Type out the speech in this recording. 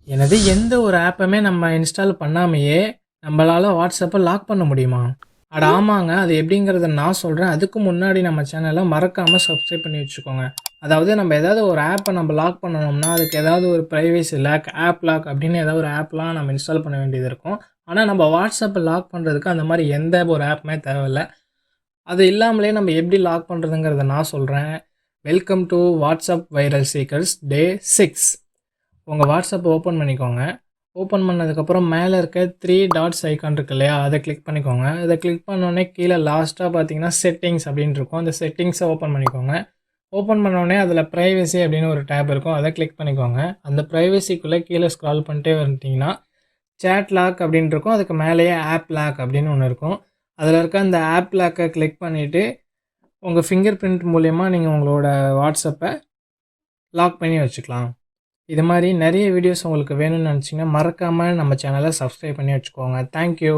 எனது எந்த ஒரு ஆப்பையுமே நம்ம இன்ஸ்டால் பண்ணாமையே நம்மளால வாட்ஸ்அப்பை லாக் பண்ண முடியுமா? அட ஆமாங்க. அது எப்படிங்கிறத நான் சொல்றேன். அதுக்கு முன்னாடி நம்ம சேனலை மறக்காம சப்ஸ்கிரைப் பண்ணி வச்சுக்கோங்க. அதாவது நம்ம ஏதாவது ஒரு ஆப்பை நம்ம லாக் பண்ணணும்னா, அதுக்கு ஏதாவது ஒரு பிரைவசி லாக், ஆப் லாக் அப்படின்னு ஏதாவது ஒரு ஆப்லாம் நம்ம இன்ஸ்டால் பண்ண வேண்டியது இருக்கும். ஆனா நம்ம வாட்ஸ்அப்பை லாக் பண்ணுறதுக்கு அந்த மாதிரி எந்த ஒரு ஆப்புமே தேவையில்ல. அது இல்லாமலே நம்ம எப்படி லாக் பண்ணுறதுங்கிறத நான் சொல்கிறேன். Welcome to WhatsApp viral seekers day 6. உங்கள் வாட்ஸ்அப் ஓப்பன் பண்ணிக்கோங்க. ஓப்பன் பண்ணதுக்கப்புறம் மேலே இருக்க 3 டாட்ஸ் ஐக்கான் இருக்கு இல்லையா, அதை கிளிக் பண்ணிக்கோங்க. அதை கிளிக் பண்ணோடனே கீழே லாஸ்ட்டாக பார்த்தீங்கன்னா செட்டிங்ஸ் அப்படின்னு இருக்கும். அந்த செட்டிங்ஸை ஓப்பன் பண்ணிக்கோங்க. ஓப்பன் பண்ணோடனே அதில் ப்ரைவசி அப்படின்னு ஒரு டேப் இருக்கும். அதை கிளிக் பண்ணிக்கோங்க. அந்த ப்ரைவசிக்குள்ளே கீழே ஸ்க்ரால் பண்ணிட்டே வந்துட்டிங்கன்னா சேட் லாக் அப்படின்னு இருக்கும். அதுக்கு மேலேயே ஆப் லாக் அப்படின்னு ஒன்று இருக்கும். அதில் இருக்க அந்த ஆப் லாக்கை கிளிக் பண்ணிவிட்டு உங்கள் ஃபிங்கர் பிரிண்ட் மூலயமா நீங்கள் உங்களோட வாட்ஸ்அப்பை லாக் பண்ணி வச்சுக்கலாம். இது மாதிரி நிறைய வீடியோஸ் உங்களுக்கு வேணும்னு நினச்சிங்கன்னா மறக்காமல் நம்ம சேனலை சப்ஸ்கிரைப் பண்ணி வச்சுக்கோங்க. தேங்க்யூ.